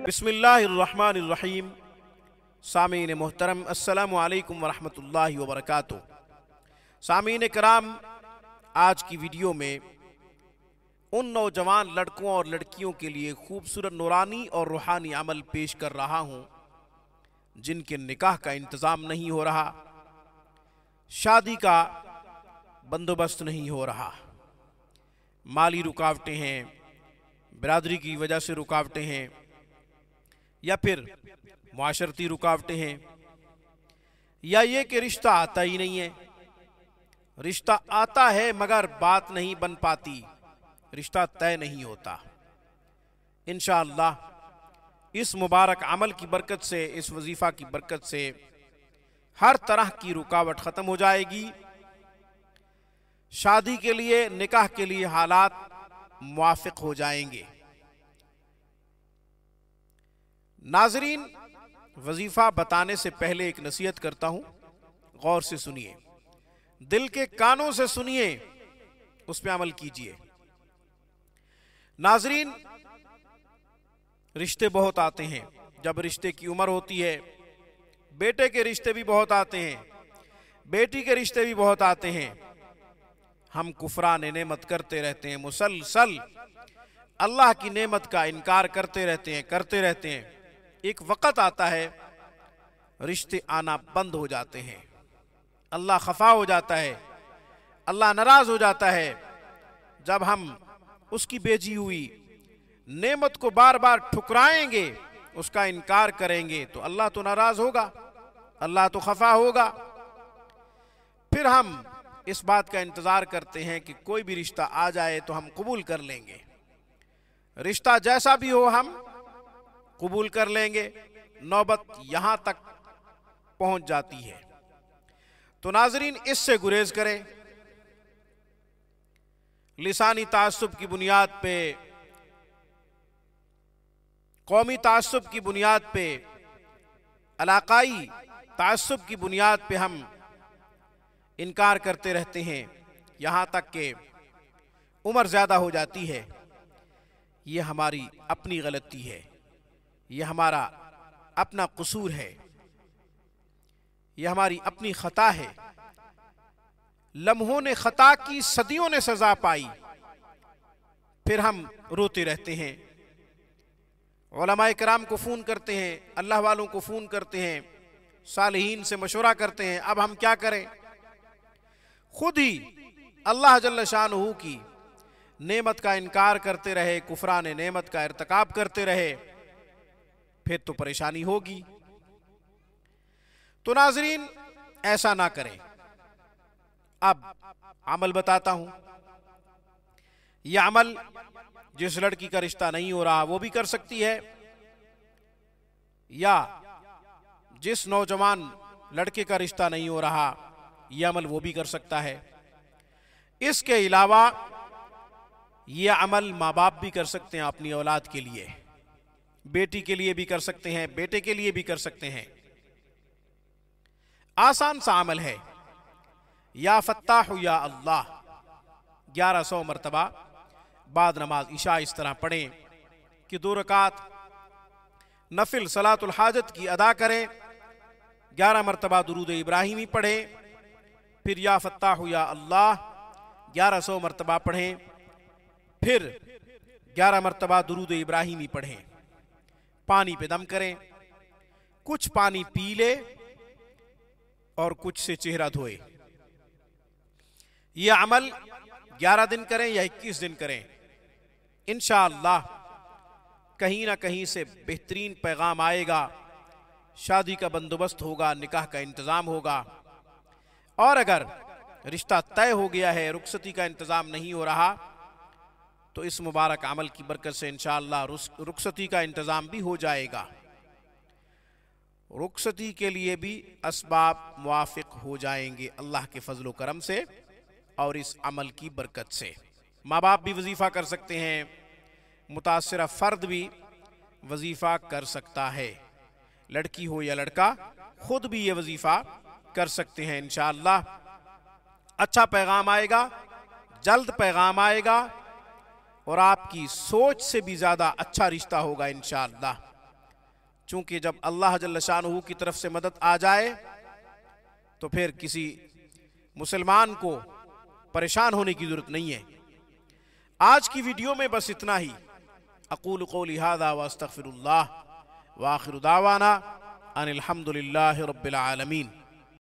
बिस्मिल्लाहिर्रहमानिर्रहीम। सामीन मोहतरम, अस्सलामु अलैकुम वरहमतुल्लाहि वबरकातुहू। सामीन कराम, आज की वीडियो में उन नौजवान लड़कों और लड़कियों के लिए खूबसूरत नूरानी और रूहानी अमल पेश कर रहा हूँ जिनके निकाह का इंतज़ाम नहीं हो रहा, शादी का बंदोबस्त नहीं हो रहा, माली रुकावटें हैं, बिरादरी की वजह से रुकावटें हैं, या फिर मुआशरती रुकावटें हैं, या ये कि रिश्ता आता ही नहीं है। रिश्ता आता है मगर बात नहीं बन पाती, रिश्ता तय नहीं होता। इंशाअल्लाह इस मुबारक अमल की बरकत से, इस वजीफ़ा की बरकत से हर तरह की रुकावट ख़त्म हो जाएगी। शादी के लिए, निकाह के लिए हालात मुवाफ़िक हो जाएंगे। नाज़रीन, वजीफ़ा बताने से पहले एक नसीहत करता हूं, गौर से सुनिए, दिल के कानों से सुनिए, उस पर अमल कीजिए। नाज़रीन, रिश्ते बहुत आते हैं। जब रिश्ते की उम्र होती है, बेटे के रिश्ते भी बहुत आते हैं, बेटी के रिश्ते भी बहुत आते हैं। हम कुफरान नेमत करते रहते हैं, मुसलसल अल्लाह की नेमत का इनकार करते रहते हैं। एक वक़्त आता है रिश्ते आना बंद हो जाते हैं, अल्लाह खफा हो जाता है, अल्लाह नाराज हो जाता है। जब हम उसकी भेजी हुई नेमत को बार बार ठुकराएंगे, उसका इनकार करेंगे, तो अल्लाह तो नाराज होगा, अल्लाह तो खफा होगा। फिर हम इस बात का इंतजार करते हैं कि कोई भी रिश्ता आ जाए तो हम कबूल कर लेंगे। रिश्ता जैसा भी हो हम कबूल कर लेंगे। नौबत यहां तक पहुंच जाती है। तो नाजरीन, इससे गुरेज करें। लिसानी तासुब की बुनियाद पे, कौमी तासुब की बुनियाद पे, इलाकाई तासुब की बुनियाद पे हम इनकार करते रहते हैं, यहां तक कि उम्र ज्यादा हो जाती है। ये हमारी अपनी गलती है, ये हमारा अपना कसूर है, ये हमारी अपनी खता है। लम्हों ने खता की, सदियों ने सजा पाई, फिर हम रोते रहते हैं। उलमाए किराम को फ़ोन करते हैं, अल्लाह वालों को फ़ोन करते हैं, सालिहीन से मशवरा करते हैं, अब हम क्या करें। खुद ही अल्लाह जल्ल शानहू की नेमत का इनकार करते रहे, कुफरान नेमत का इर्तिकाब करते रहे, फिर तो परेशानी होगी। तो नाजरीन, ऐसा ना करें। अब अमल बताता हूं। यह अमल जिस लड़की का रिश्ता नहीं हो रहा वो भी कर सकती है, या जिस नौजवान लड़के का रिश्ता नहीं हो रहा यह अमल वो भी कर सकता है। इसके अलावा यह अमल माँ बाप भी कर सकते हैं अपनी औलाद के लिए, बेटी के लिए भी कर सकते हैं, बेटे के लिए भी कर सकते हैं। आसान सा अमल है। या फत्ताहु या अल्लाह 1100 मरतबा बाद नमाज इशा इस तरह पढ़ें कि 2 रकात नफिल सलातुल हाजत की अदा करें, 11 मरतबा दुरूद इब्राहिमी पढ़ें, फिर या फत्ताहु या अल्लाह 1100 मरतबा पढ़ें, फिर 11 मरतबा दुरूद इब्राहिमी पढ़ें। पानी पे दम करें, कुछ पानी पी ले और कुछ से चेहरा धोए। यह अमल 11 दिन करें या 21 दिन करें, इंशाअल्लाह कहीं ना कहीं से बेहतरीन पैगाम आएगा, शादी का बंदोबस्त होगा, निकाह का इंतजाम होगा। और अगर रिश्ता तय हो गया है, रुखसती का इंतजाम नहीं हो रहा, तो इस मुबारक अमल की बरकत से इंशाअल्लाह रुखसती का इंतजाम भी हो जाएगा। रुखसती के लिए भी असबाब मुवाफिक हो जाएंगे अल्लाह के फजलो करम से और इस अमल की बरकत से। माँ बाप भी वजीफ़ा कर सकते हैं, मुतासिरा फ़र्द भी वजीफ़ा कर सकता है, लड़की हो या लड़का, खुद भी ये वजीफ़ा कर सकते हैं। इंशाअल्लाह अच्छा पैगाम आएगा, जल्द पैगाम आएगा और आपकी सोच से भी ज्यादा अच्छा रिश्ता होगा इंशाअल्लाह। चूंकि जब अल्लाह जल्ल शानहू की तरफ से मदद आ जाए तो फिर किसी मुसलमान को परेशान होने की जरूरत नहीं है। आज की वीडियो में बस इतना ही। अक़ूलु क़ौली हाज़ा व अस्तग़फ़िरुल्लाह व आख़िरु दावाना अनिल हम्दुलिल्लाहि रब्बिल आलमीन।